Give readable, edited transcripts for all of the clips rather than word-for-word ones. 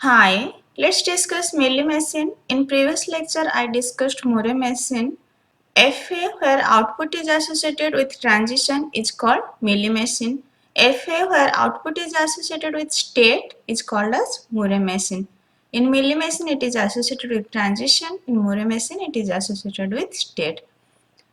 Hi, let's discuss Mealy machine. In previous lecture, I discussed Moore machine. FA where output is associated with transition is called Mealy machine. FA where output is associated with state is called as Moore machine. In Mealy machine, it is associated with transition. In Moore machine, it is associated with state.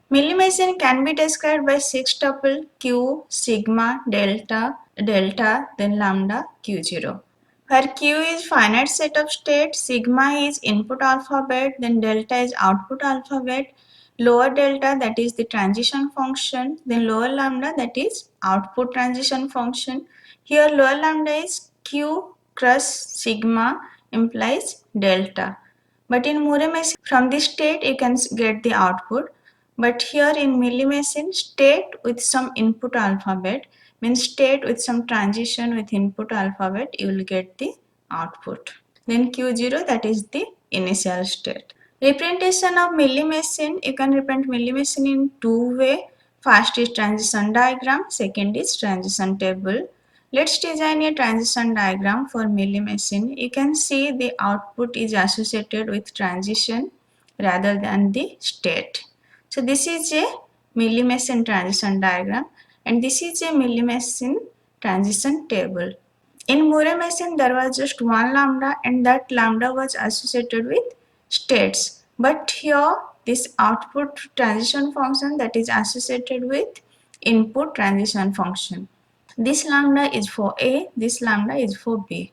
Mealy machine can be described by six tuple Q, sigma, delta, then lambda, Q0. Where Q is finite set of state, sigma is input alphabet, then delta is output alphabet, lower delta that is the transition function, then lower lambda that is output transition function. Here lower lambda is Q cross sigma implies delta. But in Moore machine, from the state you can get the output. But here in Mealy machine, state with some input alphabet means state with some transition with input alphabet, you will get the output. Then Q0 that is the initial state. Representation of Mealy machine, you can represent Mealy machine in two ways. First is transition diagram, second is transition table. Let's design a transition diagram for Mealy machine. You can see the output is associated with transition rather than the state. So this is a Mealy machine transition diagram and this is a Mealy machine transition table. In Moore machine, there was just one lambda and that lambda was associated with states. But here, this output transition function that is associated with input transition function. This lambda is for A, this lambda is for B.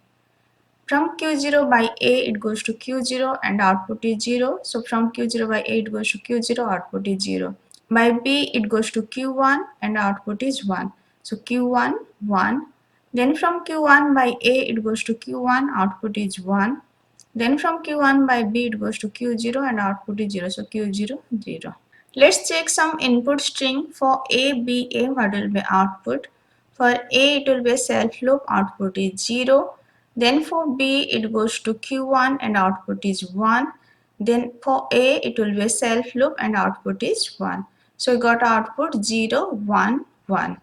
From Q0 by A, it goes to Q0 and output is 0. So from Q0 by A, it goes to Q0, output is 0. By B, it goes to Q1 and output is 1. So Q1, 1. Then from Q1 by A, it goes to Q1, output is 1. Then from Q1 by B, it goes to Q0 and output is 0. So Q0, 0. Let's check some input string for A, B, A, what will be output. For A, it will be a self loop, output is 0. Then for B, it goes to Q1 and output is 1. Then for A, it will be a self loop and output is 1. So we got output 0, 1, 1.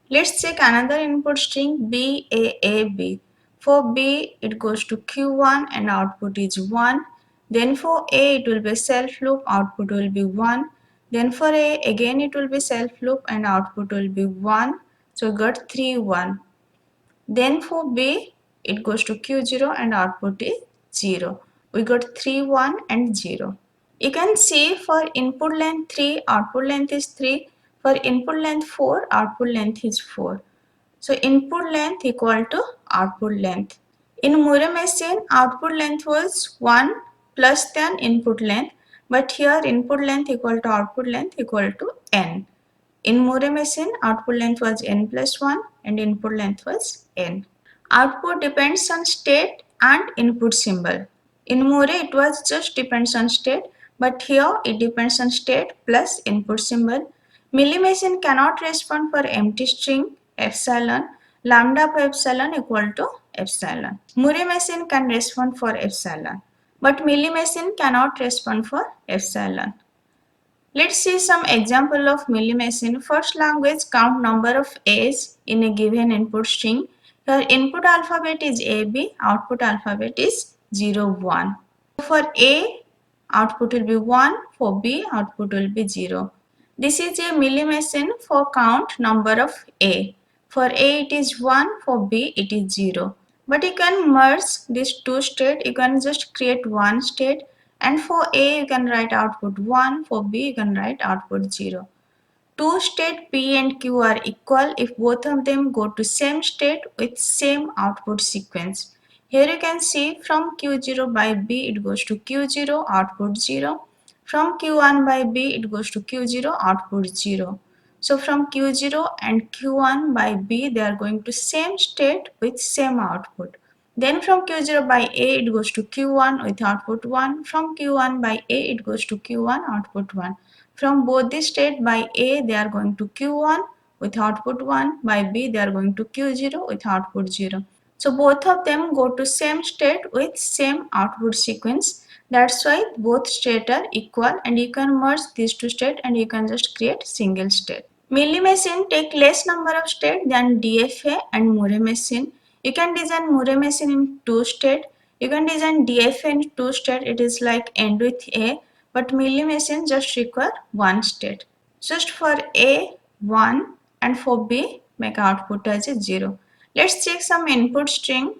Let's check another input string B, A, B. For B, it goes to Q1 and output is 1. Then for A, it will be self loop, output will be 1. Then for A, again it will be self loop and output will be 1. So we got 3, 1. Then for B, it goes to Q0 and output is 0. We got 3, 1 and 0. You can see for input length 3, output length is 3. For input length 4, output length is 4. So input length equal to output length. In Moore machine, output length was 1 plus than input length. But here input length equal to output length equal to n. In Moore machine, output length was n plus 1 and input length was n. Output depends on state and input symbol. In Moore, it was just depends on state, but here it depends on state plus input symbol. Mealy machine cannot respond for empty string epsilon. Lambda for epsilon equal to epsilon. Moore machine can respond for epsilon, but Mealy machine cannot respond for epsilon. Let's see some example of Mealy machine. First language count number of A's in a given input string. Your input alphabet is AB, output alphabet is 0, 1. For A, output will be 1. For B, output will be 0. This is a Mealy machine for count number of A. For A it is 1, for B it is 0. But you can merge these two states. You can just create one state. And for A, you can write output 1. For B, you can write output 0. Two state P and Q are equal if both of them go to same state with same output sequence. Here you can see from Q0 by B, it goes to Q0, output 0. From Q1 by B, it goes to Q0, output 0. So from Q0 and Q1 by B, they are going to same state with same output. Then from Q0 by A, it goes to Q1 with output 1. From Q1 by A, it goes to Q1, output 1. From both the state by A, they are going to Q1 with output 1. By B, they are going to Q0 with output 0. So both of them go to same state with same output sequence. That's why both states are equal and you can merge these two states and you can just create single state. Mealy machine take less number of states than DFA and Moore machine. You can design Moore machine in two states. You can design DFA in two state. It is like end with A, but Mealy machine just require one state. Just for A, 1, and for B, make output as a 0. Let's check some input string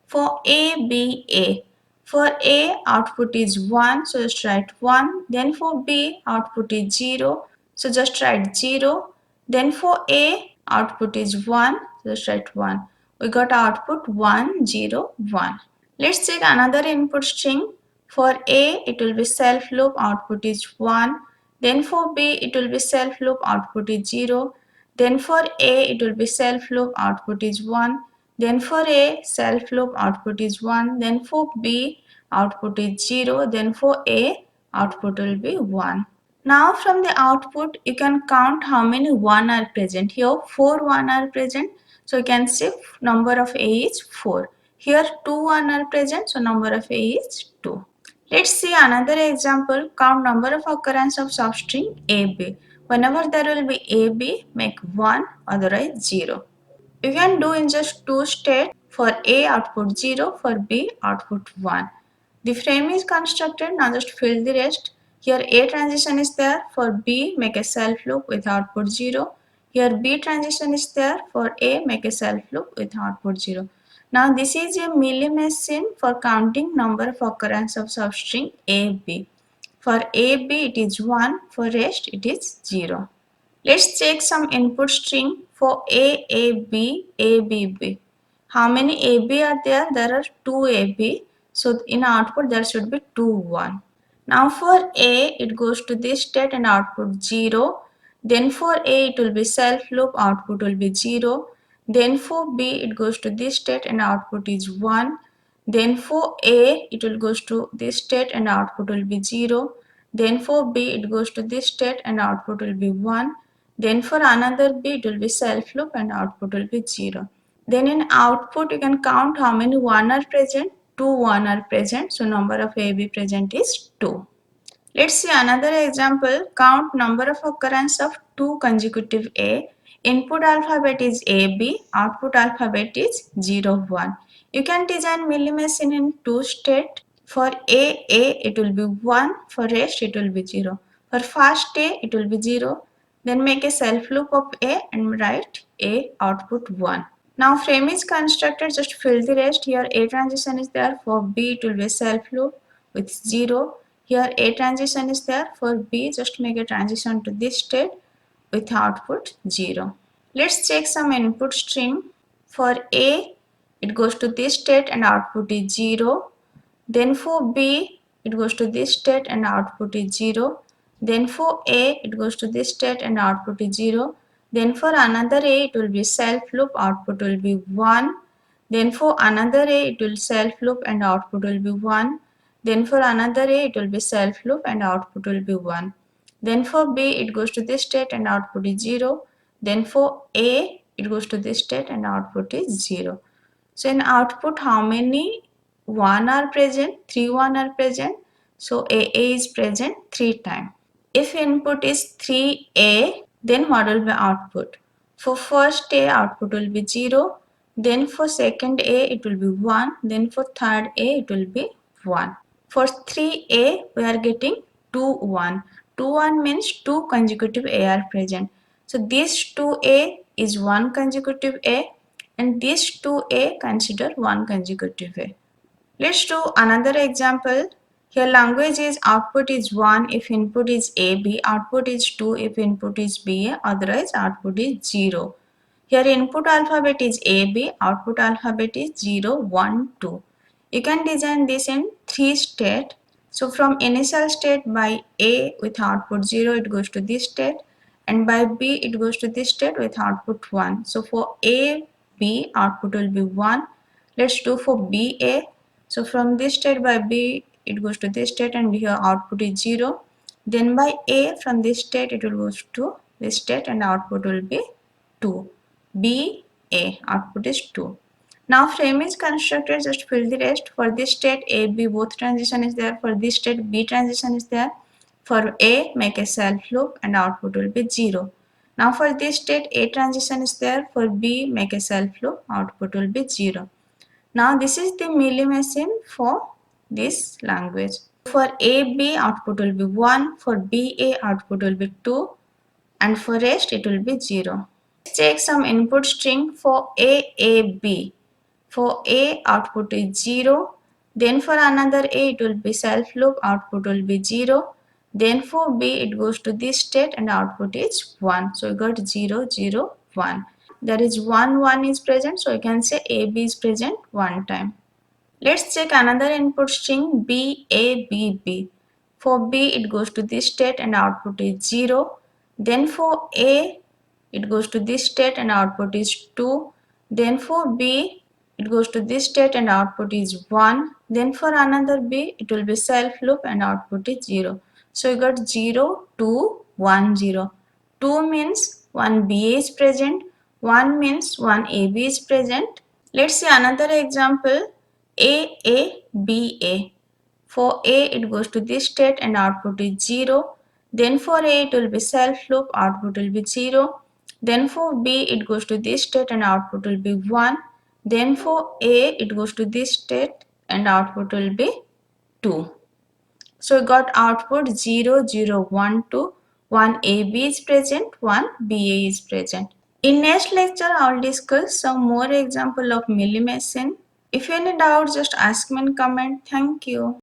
for A, B, A. For A, output is 1, so just write 1. Then for B, output is 0, so just write 0. Then for A, output is 1, so just write 1. We got output 1, 0, 1. Let's check another input string. For A, it will be self loop, output is 1. Then for B, it will be self loop, output is 0. Then for A, it will be self loop, output is 1. Then for A, self loop, output is 1. Then for B, output is 0. Then for A, output will be 1. Now from the output, you can count how many 1 are present. Here 4 1 are present. So you can say number of A is 4. Here 2 1 are present. So number of A is 2. Let's see another example. Count number of occurrence of substring AB. Whenever there will be AB, make 1, otherwise 0. You can do in just two steps. For A, output 0, for B, output 1. The frame is constructed, now just fill the rest. Here A transition is there, for B, make a self loop with output 0. Here B transition is there, for A, make a self loop with output 0. Now this is a Mealy machine for counting number of occurrence of substring AB. For AB it is 1, for rest it is 0. Let's check some input string for AAB, ABB. How many AB are there? There are 2 AB. So in output there should be 2, 1. Now for A, it goes to this state and output 0. Then for A, it will be self loop, output will be 0. Then for B, it goes to this state and output is 1. Then for A, it will goes to this state and output will be 0. Then for B, it goes to this state and output will be 1. Then for another B, it will be self loop and output will be 0. Then in output, you can count how many 1 are present. 2 1 are present. So number of AB present is 2. Let's see another example. Count number of occurrence of 2 consecutive A. Input alphabet is AB. Output alphabet is 0 1. You can design Mealy machine in two states. For A, it will be 1. For rest, it will be 0. For first A, it will be 0. Then make a self loop of A and write A output 1. Now frame is constructed, just fill the rest. Here A transition is there, for B it will be self loop with 0. Here A transition is there, for B just make a transition to this state with output 0. Let's check some input string. For A, it goes to this state and output is 0. Then for B, it goes to this state and output is 0. Then for A, it goes to this state and output is 0. Then for another A, it will be self loop, output will be 1. Then for another A, it will self loop and output will be 1. Then for another A, it will be self loop and output will be 1. Then for B, it goes to this state and output is 0. Then for A, it goes to this state and output is 0. So in output, how many 1 are present? 3 1 are present. So AA is present 3 times. If input is 3A, then what will be output? For first A, output will be 0. Then for second A, it will be 1. Then for third A, it will be 1. For 3A, we are getting 2 1. 2 1 means 2 consecutive A are present. So this 2A is 1 consecutive A, and this 2A consider 1 consecutive A. Let's do another example. Here language is output is 1 if input is AB, output is 2 if input is BA, otherwise output is 0. Here input alphabet is AB, output alphabet is 0, 1, 2. You can design this in 3 states. So from initial state by A with output 0, it goes to this state, and by B it goes to this state with output 1. So for A, B, output will be 1. Let's do for BA. So from this state by B, it goes to this state and here output is 0. Then by A, from this state it will go to this state and output will be 2. B, A, output is 2. Now frame is constructed, just fill the rest. For this state A, B, both transition is there. For this state B transition is there. For A, make a self loop and output will be 0. Now for this state A transition is there. For B, make a self loop, output will be 0. Now this is the Mealy machine for this language. For AB output will be 1, for BA output will be 2, and for rest it will be 0. Let's check some input string for AAB. For A output is 0, then for another A it will be self loop, output will be 0, then for B it goes to this state and output is 1. So we got 0 0 1. There is 1 1 is present, so you can say AB is present one time. Let's check another input string BABB. For B it goes to this state and output is 0. Then for A it goes to this state and output is 2. Then for B it goes to this state and output is 1. Then for another B it will be self loop and output is 0. So you got 0 2 1 0. 2 means one BA is present, 1 means one AB is present. Let's see another example. AABA. For A it goes to this state and output is 0. Then for A it will be self loop, output will be 0. Then for B it goes to this state and output will be 1. Then for A it goes to this state and output will be 2. So we got output 0 0 1 2. One AB is present, one BA is present. In next lecture I will discuss some more example of Mealy machine. If any doubt, just ask me in comment. Thank you.